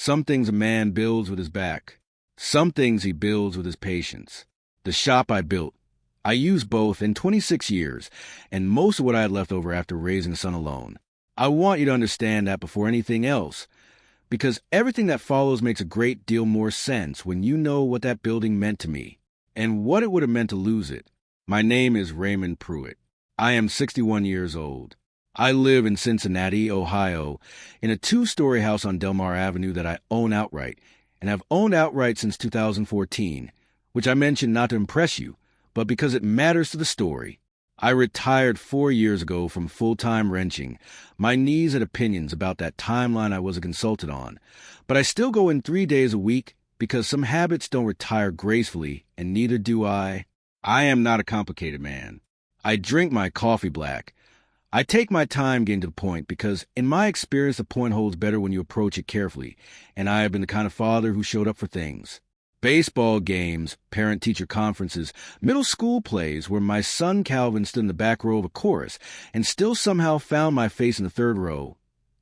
Some things a man builds with his back. Some things he builds with his patience. The shop I built, I used both in 26 years, and most of what I had left over after raising a son alone. I want you to understand that before anything else, because everything that follows makes a great deal more sense when you know what that building meant to me, and what it would have meant to lose it. My name is Raymond Pruitt. I am 61 years old. I live in Cincinnati, Ohio, in a 2-story house on Delmar Avenue that I own outright, and have owned outright since 2014, which I mention not to impress you, but because it matters to the story. I retired 4 years ago from full-time wrenching. My knees had opinions about that timeline I was a consultant on, but I still go in 3 days a week because some habits don't retire gracefully, and neither do I. I am not a complicated man. I drink my coffee black. I take my time getting to the point because, in my experience, the point holds better when you approach it carefully, and I have been the kind of father who showed up for things. Baseball games, parent-teacher conferences, middle school plays where my son Calvin stood in the back row of a chorus and still somehow found my face in the third row.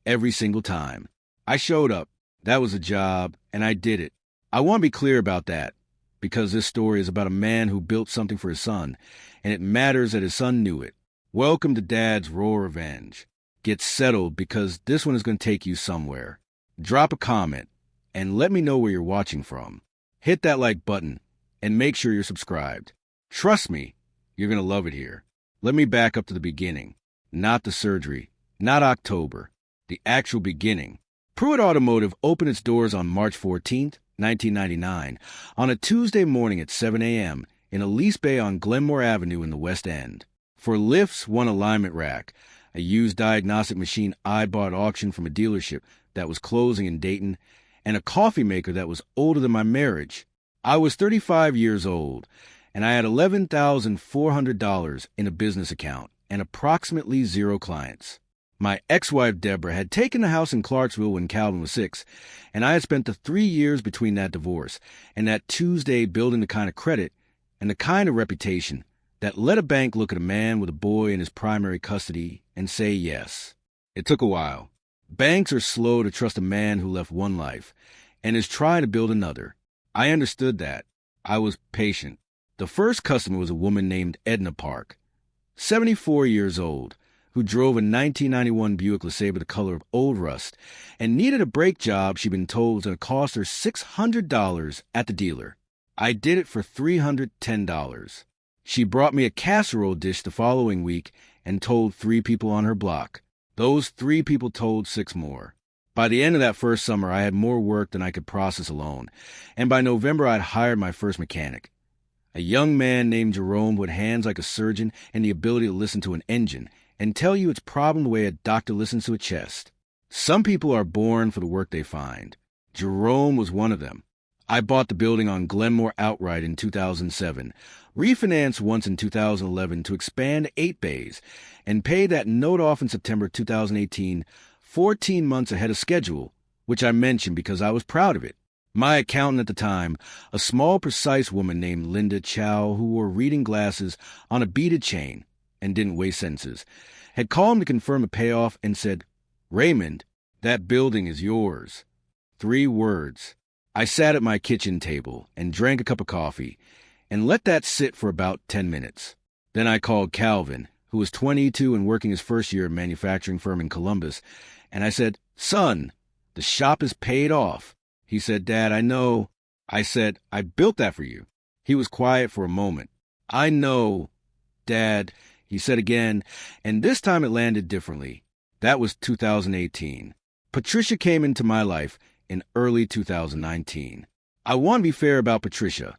Every single time. I showed up. That was a job, and I did it. I want to be clear about that, because this story is about a man who built something for his son, and it matters that his son knew it. Welcome to Dad's Raw Revenge. Get settled because this one is going to take you somewhere. Drop a comment and let me know where you're watching from. Hit that like button and make sure you're subscribed. Trust me, you're going to love it here. Let me back up to the beginning. Not the surgery, not October, the actual beginning. Pruitt Automotive opened its doors on March 14th, 1999, on a Tuesday morning at 7 a.m. in Elise Bay on Glenmore Avenue in the West End. For lifts, one alignment rack, a used diagnostic machine I bought at auction from a dealership that was closing in Dayton, and a coffee maker that was older than my marriage. I was 35 years old, and I had $11,400 in a business account and approximately 0 clients. My ex-wife Deborah had taken the house in Clarksville when Calvin was 6, and I had spent the 3 years between that divorce and that Tuesday building the kind of credit and the kind of reputation that let a bank look at a man with a boy in his primary custody and say yes. It took a while. Banks are slow to trust a man who left one life and is trying to build another. I understood that. I was patient. The first customer was a woman named Edna Park, 74 years old, who drove a 1991 Buick LeSabre the color of old rust and needed a brake job she'd been told was going to cost her $600 at the dealer. I did it for $310. She brought me a casserole dish the following week and told 3 people on her block. Those 3 people told 6 more. By the end of that first summer, I had more work than I could process alone, and by November, I'd hired my first mechanic. A young man named Jerome with hands like a surgeon and the ability to listen to an engine and tell you its problem the way a doctor listens to a chest. Some people are born for the work they find. Jerome was one of them. I bought the building on Glenmore outright in 2007, refinanced once in 2011 to expand to 8 bays, and paid that note off in September 2018, 14 months ahead of schedule, which I mentioned because I was proud of it. My accountant at the time, a small, precise woman named Linda Chow who wore reading glasses on a beaded chain and didn't waste sentences, had called him to confirm a payoff and said, "Raymond, that building is yours." 3 words. I sat at my kitchen table and drank a cup of coffee and let that sit for about 10 minutes. Then I called Calvin, who was 22 and working his first year at a manufacturing firm in Columbus, and I said, "Son, the shop is paid off." He said, "Dad, I know." I said, "I built that for you." He was quiet for a moment. "I know, Dad," he said again, and this time it landed differently. That was 2018. Patricia came into my life in early 2019. I want to be fair about Patricia,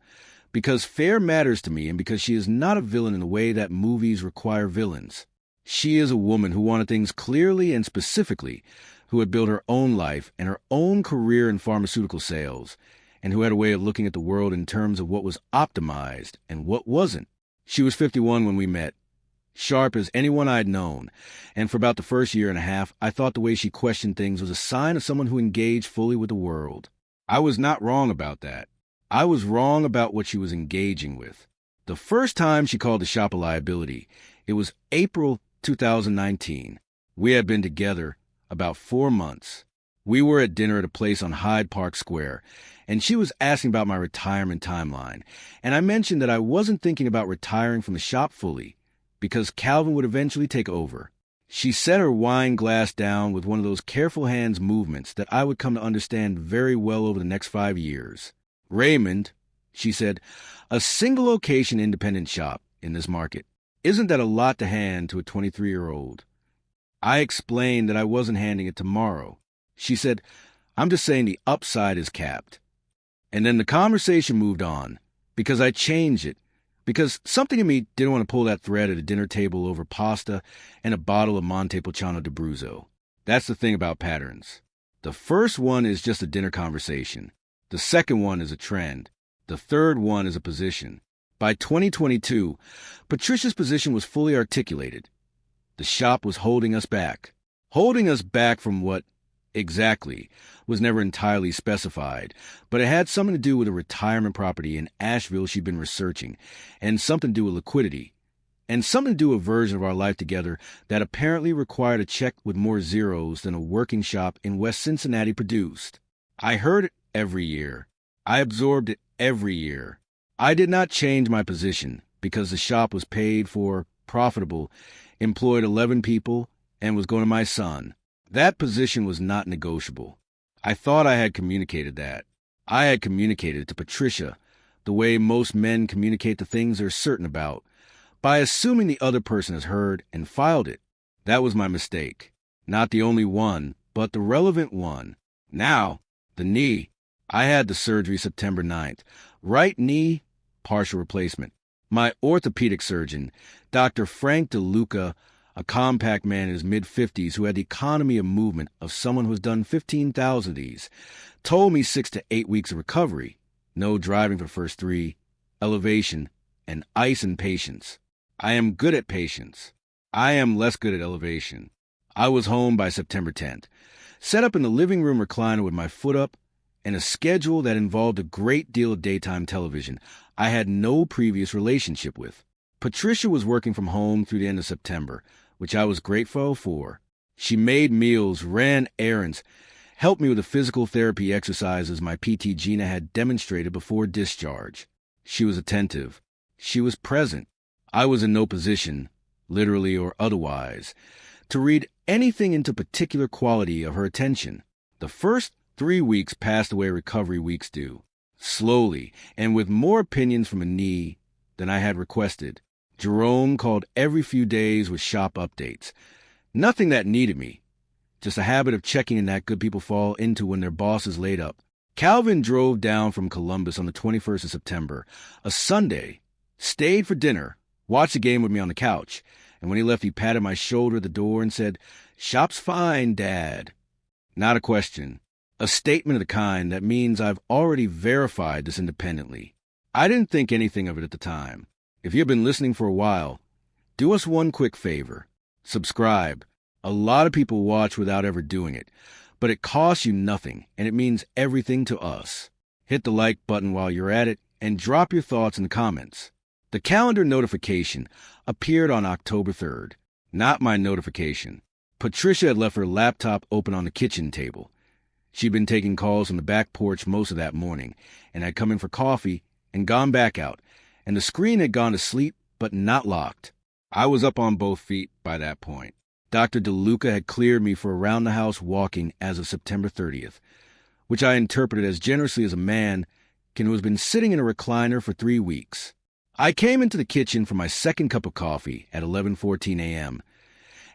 because fair matters to me and because she is not a villain in the way that movies require villains. She is a woman who wanted things clearly and specifically, who had built her own life and her own career in pharmaceutical sales, and who had a way of looking at the world in terms of what was optimized and what wasn't. She was 51 when we met, sharp as anyone I'd known, and for about the first year and a half, I thought the way she questioned things was a sign of someone who engaged fully with the world. I was not wrong about that. I was wrong about what she was engaging with. The first time she called the shop a liability, it was April 2019. We had been together about 4 months. We were at dinner at a place on Hyde Park Square, and she was asking about my retirement timeline, and I mentioned that I wasn't thinking about retiring from the shop fully, because Calvin would eventually take over. She set her wine glass down with one of those careful hands movements that I would come to understand very well over the next 5 years. Raymond, she said, a single location independent shop in this market. Isn't that a lot to hand to a 23-year-old? I explained that I wasn't handing it tomorrow. She said, I'm just saying the upside is capped. And then the conversation moved on, because I changed it, because something in me didn't want to pull that thread at a dinner table over pasta and a bottle of Montepulciano d'Abruzzo. That's the thing about patterns. The first one is just a dinner conversation. The second one is a trend. The third one is a position. By 2022, Patricia's position was fully articulated. The shop was holding us back. Holding us back from what exactly was never entirely specified, but it had something to do with a retirement property in Asheville she'd been researching, and something to do with liquidity, and something to do with a version of our life together that apparently required a check with more zeros than a working shop in West Cincinnati produced. I heard it every year. I absorbed it every year. I did not change my position because the shop was paid for, profitable, employed 11 people, and was going to my son. That position was not negotiable. I thought I had communicated that. I had communicated to Patricia the way most men communicate the things they're certain about, by assuming the other person has heard and filed it. That was my mistake. Not the only one, but the relevant one. Now, the knee. I had the surgery September 9th. Right knee, partial replacement. My orthopedic surgeon, Dr. Frank DeLuca, a compact man in his mid-50s who had the economy of movement of someone who has done 15,000 of these, told me 6 to 8 weeks of recovery, no driving for the first 3, elevation, and ice and patience. I am good at patience. I am less good at elevation. I was home by September 10th, set up in the living room recliner with my foot up, and a schedule that involved a great deal of daytime television I had no previous relationship with. Patricia was working from home through the end of September, which I was grateful for. She made meals, ran errands, helped me with the physical therapy exercises my PT Gina had demonstrated before discharge. She was attentive. She was present. I was in no position, literally or otherwise, to read anything into particular quality of her attention. The first 3 weeks passed the way recovery weeks do, slowly, and with more opinions from a knee than I had requested. Jerome called every few days with shop updates. Nothing that needed me. Just a habit of checking in that good people fall into when their boss is laid up. Calvin drove down from Columbus on the 21st of September, a Sunday, stayed for dinner, watched the game with me on the couch, and when he left he patted my shoulder at the door and said, "Shop's fine, Dad." Not a question. A statement of the kind that means I've already verified this independently. I didn't think anything of it at the time. If you've been listening for a while, do us one quick favor. Subscribe. A lot of people watch without ever doing it, but it costs you nothing, and it means everything to us. Hit the like button while you're at it, and drop your thoughts in the comments. The calendar notification appeared on October 3rd. Not my notification. Patricia had left her laptop open on the kitchen table. She'd been taking calls from the back porch most of that morning, and had come in for coffee and gone back out, and the screen had gone to sleep, but not locked. I was up on both feet by that point. Dr. DeLuca had cleared me for around-the-house walking as of September 30th, which I interpreted as generously as a man who has been sitting in a recliner for 3 weeks. I came into the kitchen for my second cup of coffee at 11:14 a.m.,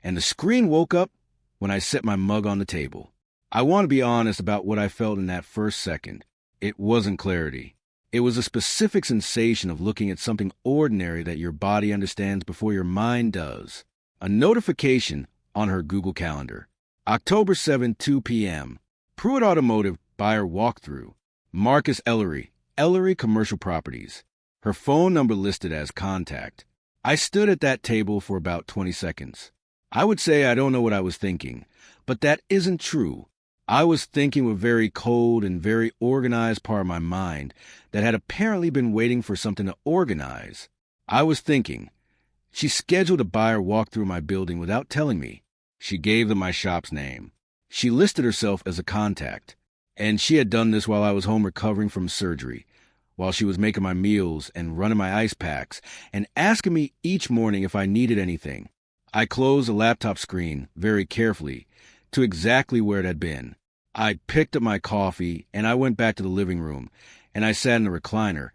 and the screen woke up when I set my mug on the table. I want to be honest about what I felt in that first second. It wasn't clarity. It was a specific sensation of looking at something ordinary that your body understands before your mind does. A notification on her Google Calendar. October 7, 2 p.m. Pruitt Automotive buyer walkthrough. Marcus Ellery, Ellery Commercial Properties. Her phone number listed as contact. I stood at that table for about 20 seconds. I would say I don't know what I was thinking, but that isn't true. I was thinking with a very cold and very organized part of my mind that had apparently been waiting for something to organize. I was thinking, she scheduled a buyer walk through my building without telling me. She gave them my shop's name. She listed herself as a contact, and she had done this while I was home recovering from surgery, while she was making my meals and running my ice packs and asking me each morning if I needed anything. I closed the laptop screen very carefully to exactly where it had been. I picked up my coffee and I went back to the living room and I sat in the recliner,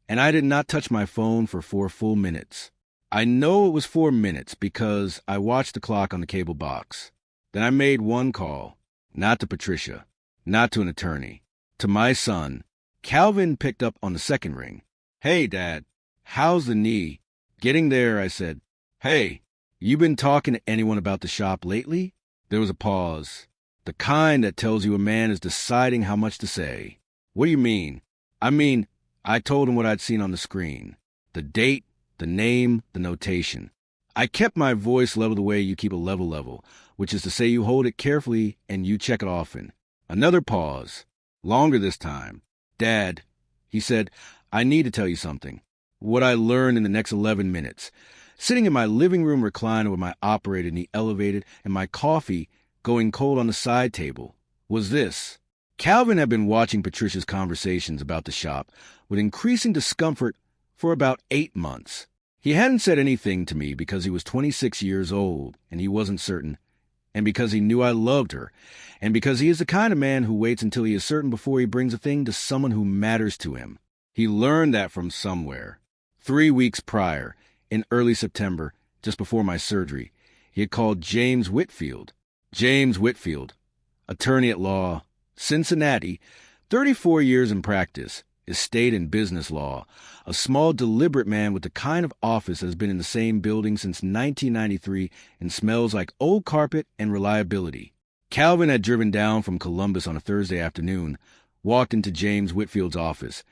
and I did not touch my phone for 4 full minutes. I know it was 4 minutes because I watched the clock on the cable box. Then I made one call, not to Patricia, not to an attorney, to my son. Calvin picked up on the second ring. "Hey, Dad, how's the knee?" Getting there, I said, "Hey, you been talking to anyone about the shop lately?" There was a pause, the kind that tells you a man is deciding how much to say. "What do you mean?" I told him what I'd seen on the screen. The date, the name, the notation. I kept my voice level the way you keep a level, which is to say you hold it carefully and you check it often. Another pause, longer this time. "Dad," he said, "I need to tell you something. What I learned in the next 11 minutes. Sitting in my living room recliner with my operator knee elevated and my coffee going cold on the side table was this." Calvin had been watching Patricia's conversations about the shop with increasing discomfort for about 8 months. He hadn't said anything to me because he was 26 years old and he wasn't certain, and because he knew I loved her, and because he is the kind of man who waits until he is certain before he brings a thing to someone who matters to him. He learned that from somewhere. 3 weeks prior, in early September, just before my surgery, he had called James Whitfield. James Whitfield, attorney at law, Cincinnati, 34 years in practice, estate and business law, a small, deliberate man with the kind of office that has been in the same building since 1993 and smells like old carpet and reliability. Calvin had driven down from Columbus on a Thursday afternoon, walked into James Whitfield's office,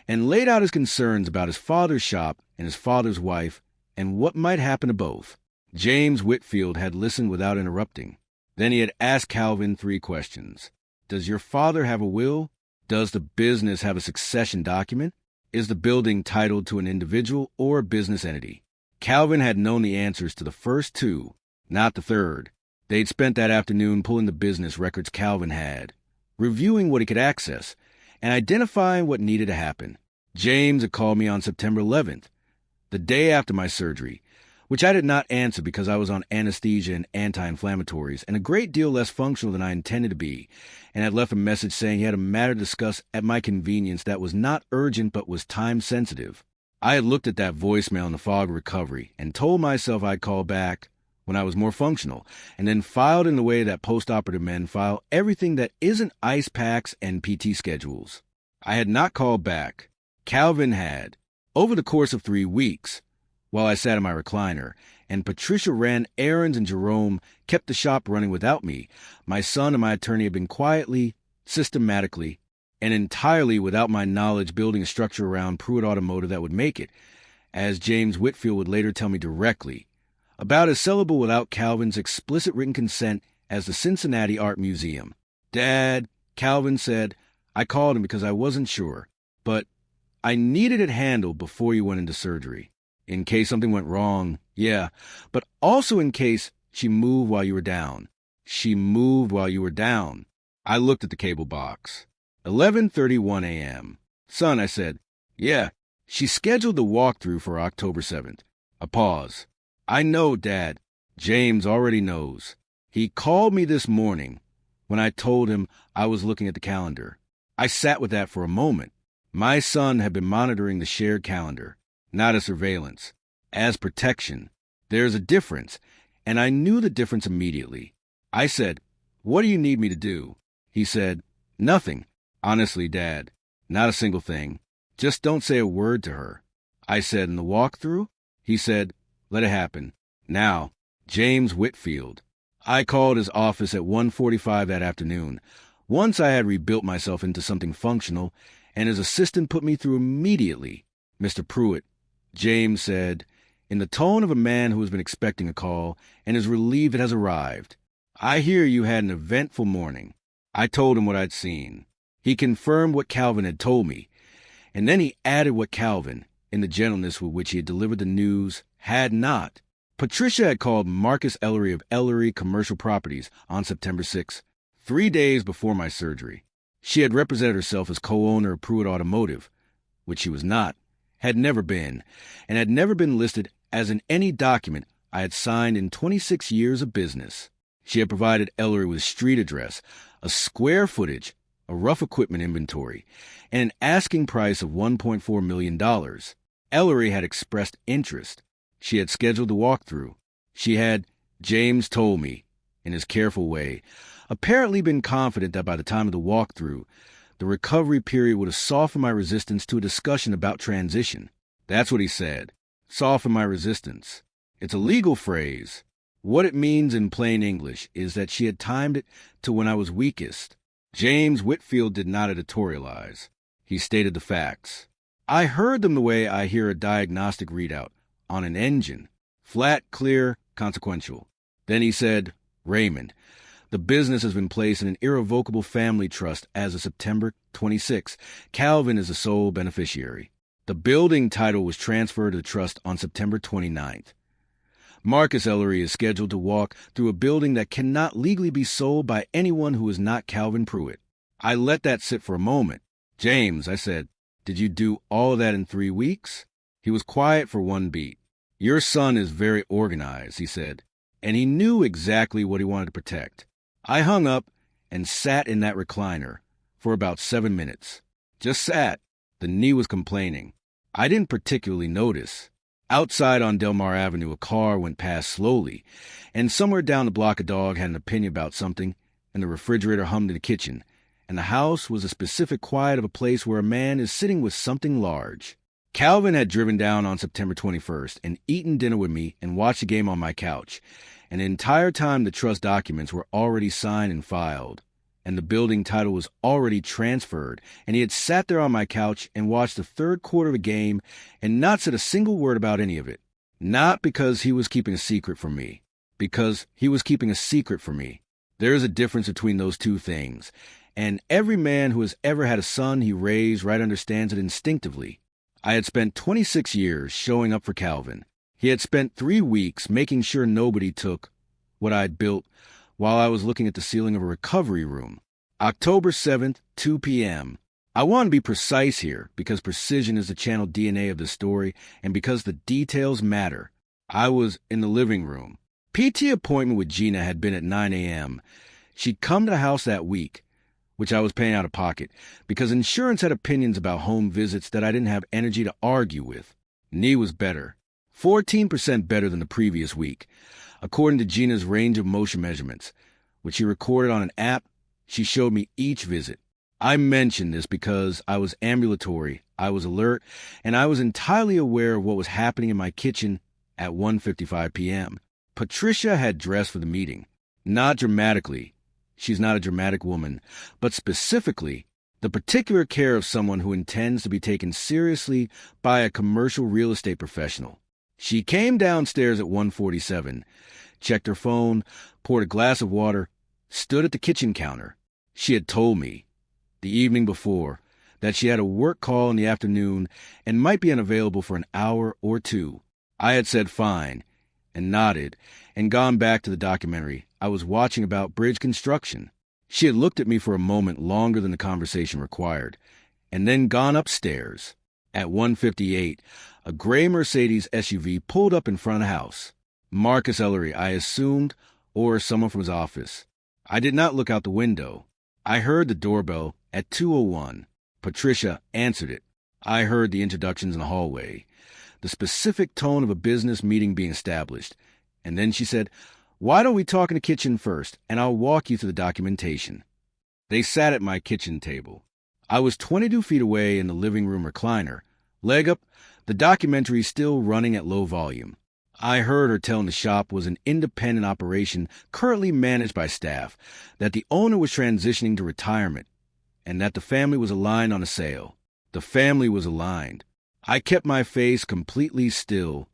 and laid out his concerns about his father's shop and his father's wife and what might happen to both. James Whitfield had listened without interrupting. Then he had asked Calvin 3 questions. Does your father have a will? Does the business have a succession document? Is the building titled to an individual or a business entity? Calvin had known the answers to the first 2, not the third. They'd spent that afternoon pulling the business records Calvin had, reviewing what he could access, and identifying what needed to happen. James had called me on September 11th, the day after my surgery, which I did not answer because I was on anesthesia and anti-inflammatories and a great deal less functional than I intended to be, and had left a message saying he had a matter to discuss at my convenience that was not urgent but was time-sensitive. I had looked at that voicemail in the fog of recovery and told myself I'd call back when I was more functional, and then filed in the way that post-operative men file everything that isn't ice packs and PT schedules. I had not called back. Calvin had. Over the course of 3 weeks, while I sat in my recliner, and Patricia ran errands and Jerome kept the shop running without me, my son and my attorney had been quietly, systematically, and entirely without my knowledge building a structure around Pruitt Automotive that would make it, as James Whitfield would later tell me directly, about as sellable without Calvin's explicit written consent as the Cincinnati Art Museum. "Dad," Calvin said, "I called him because I wasn't sure, but I needed it handled before you went into surgery. In case something went wrong, yeah, but also in case she moved while you were down." She moved while you were down. I looked at the cable box. 11:31 a.m. "Son," I said. "Yeah." She scheduled the walkthrough for October 7th. A pause. "I know, Dad. James already knows. He called me this morning when I told him I was looking at the calendar." I sat with that for a moment. My son had been monitoring the shared calendar, not as surveillance, as protection. There's a difference, and I knew the difference immediately. I said, "What do you need me to do?" He said, "Nothing. Honestly, Dad, not a single thing. Just don't say a word to her." I said, "In the walkthrough?" He said, "Let it happen. Now, James Whitfield." I called his office at 1:45 that afternoon. Once I had rebuilt myself into something functional, and his assistant put me through immediately. "Mr. Pruitt," James said, in the tone of a man who has been expecting a call and is relieved it has arrived, "I hear you had an eventful morning." I told him what I'd seen. He confirmed what Calvin had told me, and then he added what Calvin, in the gentleness with which he had delivered the news, had not. Patricia had called Marcus Ellery of Ellery Commercial Properties on September 6th, 3 days before my surgery. She had represented herself as co-owner of Pruitt Automotive, which she was not, had never been, and had never been listed as in any document I had signed in 26 years of business. She had provided Ellery with street address, a square footage, a rough equipment inventory, and an asking price of $1.4 million. Ellery had expressed interest. She had scheduled the walkthrough. She had, James told me, in his careful way, apparently been confident that by the time of the walkthrough, the recovery period would have softened my resistance to a discussion about transition. That's what he said. Soften my resistance. It's a legal phrase. What it means in plain English is that she had timed it to when I was weakest. James Whitfield did not editorialize. He stated the facts. I heard them the way I hear a diagnostic readout on an engine. Flat, clear, consequential. Then he said, Raymond, the business has been placed in an irrevocable family trust as of September 26. Calvin is the sole beneficiary. The building title was transferred to the trust on September 29th. Marcus Ellery is scheduled to walk through a building that cannot legally be sold by anyone who is not Calvin Pruitt. I let that sit for a moment. James, I said, did you do all of that in 3 weeks? He was quiet for one beat. Your son is very organized, he said, and he knew exactly what he wanted to protect. I hung up and sat in that recliner for about 7 minutes. Just sat. The knee was complaining. I didn't particularly notice. Outside on Del Mar Avenue, a car went past slowly, and somewhere down the block a dog had an opinion about something, and the refrigerator hummed in the kitchen, and the house was a specific quiet of a place where a man is sitting with something large. Calvin had driven down on September 21st and eaten dinner with me and watched the game on my couch, and the entire time the trust documents were already signed and filed, and the building title was already transferred, and he had sat there on my couch and watched the third quarter of a game and not said a single word about any of it. Not because he was keeping a secret from me. Because he was keeping a secret from me. There is a difference between those two things, and every man who has ever had a son he raised right understands it instinctively. I had spent 26 years showing up for Calvin. He had spent 3 weeks making sure nobody took what I had built while I was looking at the ceiling of a recovery room. October 7th, 2 p.m. I want to be precise here because precision is the channel DNA of the story and because the details matter. I was in the living room. PT appointment with Gina had been at 9 a.m. She'd come to the house that week, which I was paying out of pocket, because insurance had opinions about home visits that I didn't have energy to argue with. Knee was better. 14% better than the previous week, according to Gina's range of motion measurements, which she recorded on an app. She showed me each visit. I mention this because I was ambulatory, I was alert, and I was entirely aware of what was happening in my kitchen at 1:55 p.m. Patricia had dressed for the meeting. Not dramatically. She's not a dramatic woman, but specifically, the particular care of someone who intends to be taken seriously by a commercial real estate professional. She came downstairs at 1:47, checked her phone, poured a glass of water, stood at the kitchen counter. She had told me, the evening before, that she had a work call in the afternoon and might be unavailable for an hour or two. I had said fine, and nodded, and gone back to the documentary I was watching about bridge construction. She had looked at me for a moment longer than the conversation required, and then gone upstairs. At 1:58, a gray Mercedes SUV pulled up in front of the house. Marcus Ellery, I assumed, or someone from his office. I did not look out the window. I heard the doorbell at 2:01. Patricia answered it. I heard the introductions in the hallway, the specific tone of a business meeting being established, and then she said, "Why don't we talk in the kitchen first, and I'll walk you through the documentation." They sat at my kitchen table. I was 22 feet away in the living room recliner, leg up, the documentary still running at low volume. I heard her telling the shop was an independent operation currently managed by staff, that the owner was transitioning to retirement, and that the family was aligned on a sale. The family was aligned. I kept my face completely still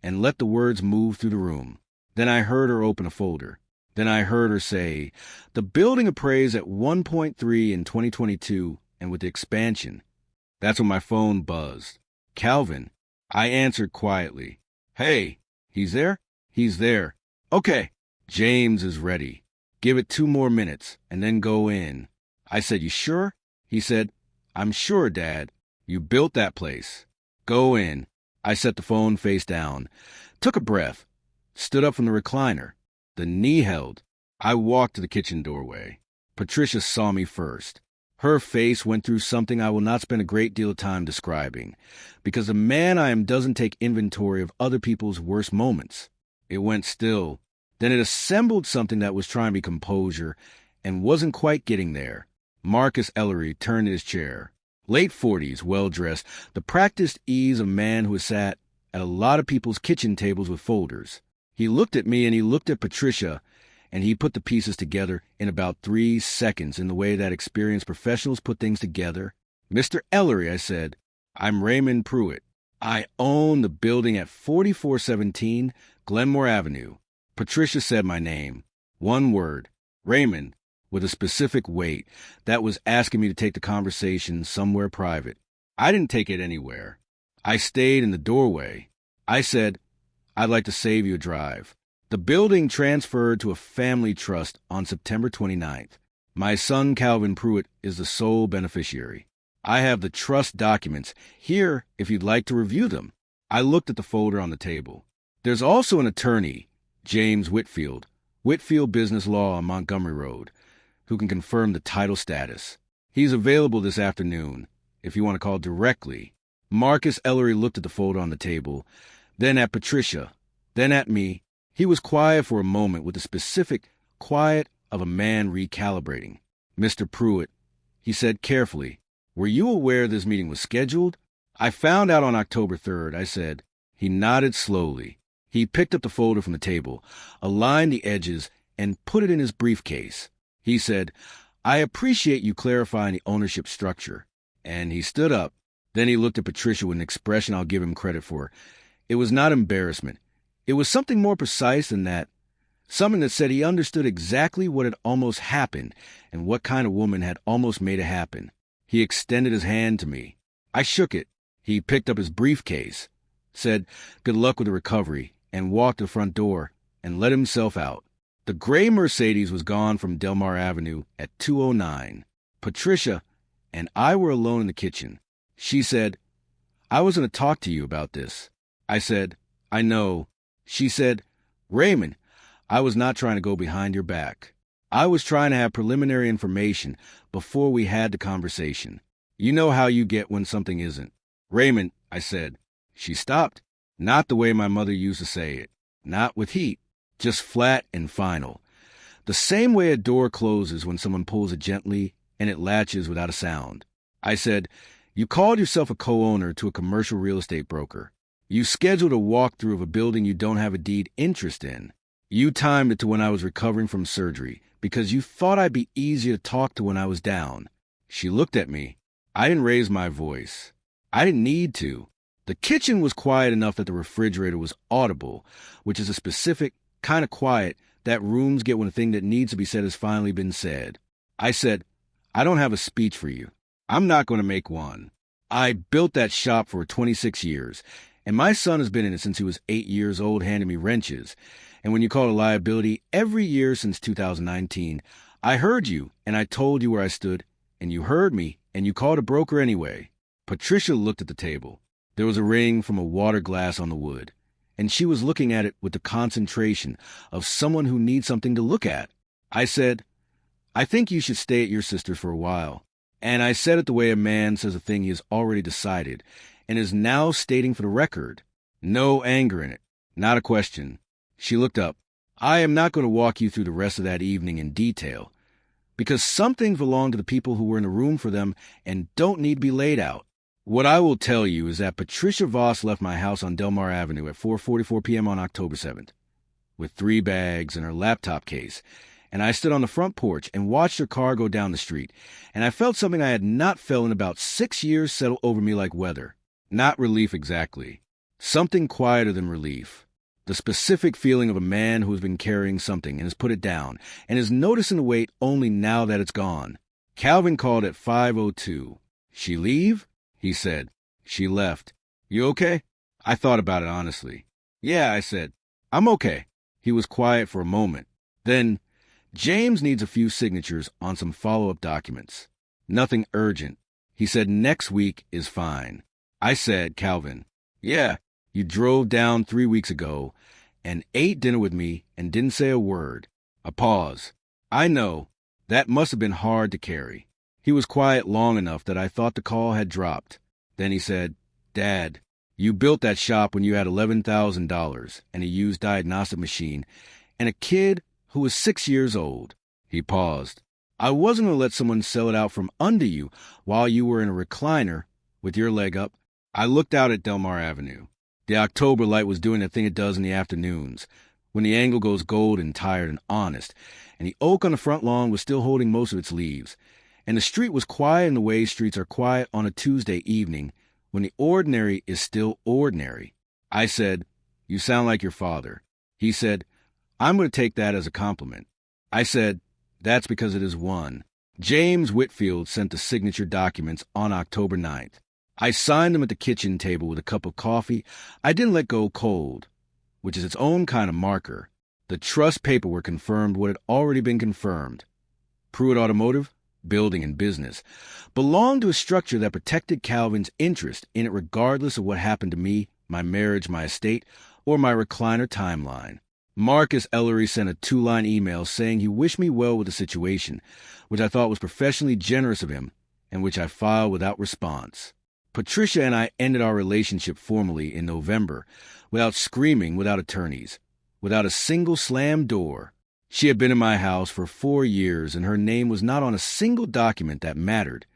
and let the words move through the room. Then I heard her open a folder. Then I heard her say, "The building appraised at 1.3 in 2022, and with the expansion." That's when my phone buzzed. "Calvin." I answered quietly. "Hey, he's there?" "He's there." "Okay." "James is ready." Give it 2 more minutes, and then go in. I said, You sure? He said, I'm sure, Dad. You built that place. Go in. I set the phone face down, took a breath, stood up from the recliner. The knee held. I walked to the kitchen doorway. Patricia saw me first. Her face went through something I will not spend a great deal of time describing, because the man I am doesn't take inventory of other people's worst moments. It went still. Then it assembled something that was trying to be composure and wasn't quite getting there. Marcus Ellery turned in his chair. Late 40s, well-dressed, the practiced ease of a man who has sat at a lot of people's kitchen tables with folders. He looked at me and he looked at Patricia, and he put the pieces together in about 3 seconds in the way that experienced professionals put things together. Mr. Ellery, I said, I'm Raymond Pruitt. I own the building at 4417 Glenmore Avenue. Patricia said my name. One word. Raymond, with a specific weight that was asking me to take the conversation somewhere private. I didn't take it anywhere. I stayed in the doorway. I said, I'd like to save you a drive. The building transferred to a family trust on September 29th. My son, Calvin Pruitt, is the sole beneficiary. I have the trust documents here if you'd like to review them. I looked at the folder on the table. There's also an attorney, James Whitfield, Whitfield Business Law on Montgomery Road, who can confirm the title status. He's available this afternoon, if you want to call directly. Marcus Ellery looked at the folder on the table, then at Patricia, then at me. He was quiet for a moment with the specific quiet of a man recalibrating. Mr. Pruitt, he said carefully, were you aware this meeting was scheduled? I found out on October 3rd, I said. He nodded slowly. He picked up the folder from the table, aligned the edges, and put it in his briefcase. He said, I appreciate you clarifying the ownership structure. And he stood up. Then he looked at Patricia with an expression I'll give him credit for. It was not embarrassment. It was something more precise than that. Something that said he understood exactly what had almost happened and what kind of woman had almost made it happen. He extended his hand to me. I shook it. He picked up his briefcase, said, good luck with the recovery, and walked to the front door and let himself out. The gray Mercedes was gone from Delmar Avenue at 2:09. Patricia and I were alone in the kitchen. She said, I was going to talk to you about this. I said, I know. She said, Raymond, I was not trying to go behind your back. I was trying to have preliminary information before we had the conversation. You know how you get when something isn't. Raymond, I said. She stopped. Not the way my mother used to say it. Not with heat. Just flat and final. The same way a door closes when someone pulls it gently and it latches without a sound. I said, you called yourself a co-owner to a commercial real estate broker. You scheduled a walkthrough of a building you don't have a deed interest in. You timed it to when I was recovering from surgery because you thought I'd be easier to talk to when I was down. She looked at me. I didn't raise my voice. I didn't need to. The kitchen was quiet enough that the refrigerator was audible, which is a specific kind of quiet that rooms get when a thing that needs to be said has finally been said. I said, I don't have a speech for you. I'm not going to make one. I built that shop for 26 years, and my son has been in it since he was 8 years old, handing me wrenches. And when you call it a liability, every year since 2019, I heard you, and I told you where I stood, and you heard me, and you called a broker anyway. Patricia looked at the table. There was a ring from a water glass on the wood, and she was looking at it with the concentration of someone who needs something to look at. I said, I think you should stay at your sister's for a while. And I said it the way a man says a thing he has already decided and is now stating for the record. No anger in it. Not a question. She looked up. I am not going to walk you through the rest of that evening in detail, because some things belong to the people who were in the room for them and don't need to be laid out. What I will tell you is that Patricia Voss left my house on Delmar Avenue at 4:44 p.m. on October 7th, with 3 bags and her laptop case, and I stood on the front porch and watched her car go down the street, and I felt something I had not felt in about 6 years settle over me like weather. Not relief exactly. Something quieter than relief. The specific feeling of a man who has been carrying something and has put it down and is noticing the weight only now that it's gone. Calvin called at 5:02. She leave? He said. She left. You okay? I thought about it honestly. Yeah, I said. I'm okay. He was quiet for a moment. Then, James needs a few signatures on some follow-up documents. Nothing urgent. He said next week is fine. I said, Calvin, yeah, you drove down 3 weeks ago and ate dinner with me and didn't say a word. A pause. I know. That must have been hard to carry. He was quiet long enough that I thought the call had dropped. Then he said, Dad, you built that shop when you had $11,000 and a used diagnostic machine and a kid who was 6 years old. He paused. I wasn't going to let someone sell it out from under you while you were in a recliner with your leg up. I looked out at Delmar Avenue. The October light was doing the thing it does in the afternoons, when the angle goes gold and tired and honest, and the oak on the front lawn was still holding most of its leaves, and the street was quiet in the way streets are quiet on a Tuesday evening, when the ordinary is still ordinary. I said, You sound like your father. He said, I'm going to take that as a compliment. I said, That's because it is one. James Whitfield sent the signature documents on October 9th. I signed them at the kitchen table with a cup of coffee. I didn't let go cold, which is its own kind of marker. The trust paperwork confirmed what had already been confirmed. Pruitt Automotive, building and business, belonged to a structure that protected Calvin's interest in it regardless of what happened to me, my marriage, my estate, or my recliner timeline. Marcus Ellery sent a 2-line email saying he wished me well with the situation, which I thought was professionally generous of him, and which I filed without response. Patricia and I ended our relationship formally in November, without screaming, without attorneys, without a single slammed door. She had been in my house for 4 years, and her name was not on a single document that mattered,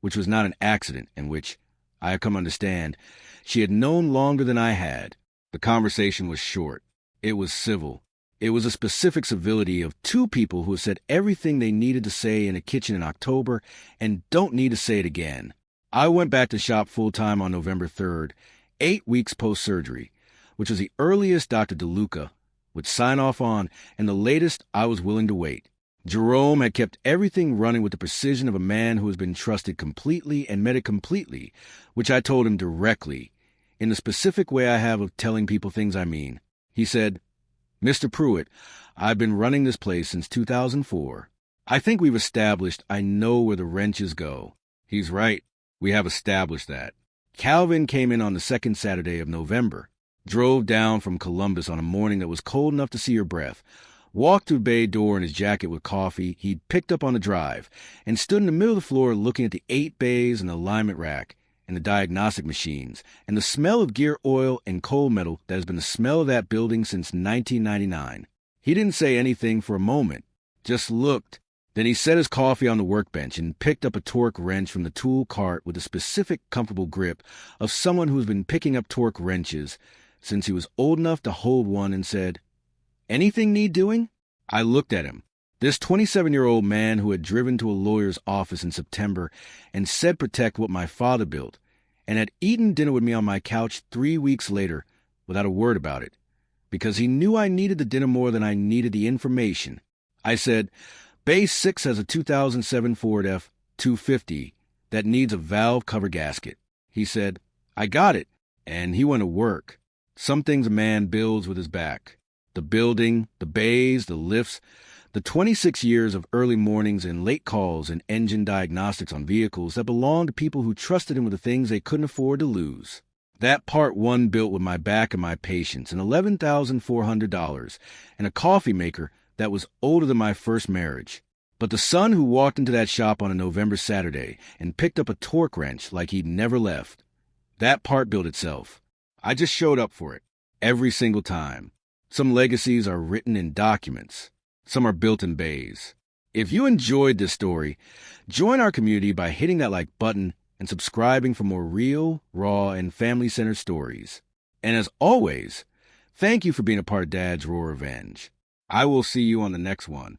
which was not an accident, and which, I had come to understand, she had known longer than I had. The conversation was short. It was civil. It was a specific civility of two people who had said everything they needed to say in a kitchen in October and don't need to say it again. I went back to shop full-time on November 3rd, 8 weeks post-surgery, which was the earliest Dr. DeLuca would sign off on and the latest I was willing to wait. Jerome had kept everything running with the precision of a man who has been trusted completely and met it completely, which I told him directly, in the specific way I have of telling people things I mean. He said, Mr. Pruitt, I've been running this place since 2004. I think we've established I know where the wrenches go. He's right. We have established that. Calvin came in on the second Saturday of November, drove down from Columbus on a morning that was cold enough to see your breath, walked through the bay door in his jacket with coffee he'd picked up on the drive, and stood in the middle of the floor looking at the 8 bays and the alignment rack and the diagnostic machines and the smell of gear oil and coal metal that has been the smell of that building since 1999. He didn't say anything for a moment, just looked. Then he set his coffee on the workbench and picked up a torque wrench from the tool cart with the specific comfortable grip of someone who's been picking up torque wrenches since he was old enough to hold one, and said, Anything need doing? I looked at him. This 27-year-old man who had driven to a lawyer's office in September and said protect what my father built, and had eaten dinner with me on my couch 3 weeks later without a word about it, because he knew I needed the dinner more than I needed the information. I said, Base 6 has a 2007 Ford F-250 that needs a valve cover gasket. He said, I got it, and he went to work. Some things a man builds with his back. The building, the bays, the lifts, the 26 years of early mornings and late calls and engine diagnostics on vehicles that belonged to people who trusted him with the things they couldn't afford to lose. That part one built with my back and my patience, and $11,400, and a coffee maker that was older than my first marriage. But the son who walked into that shop on a November Saturday and picked up a torque wrench like he'd never left, that part built itself. I just showed up for it, every single time. Some legacies are written in documents. Some are built in bays. If you enjoyed this story, join our community by hitting that like button and subscribing for more real, raw, and family-centered stories. And as always, thank you for being a part of Dad's Raw Revenge. I will see you on the next one.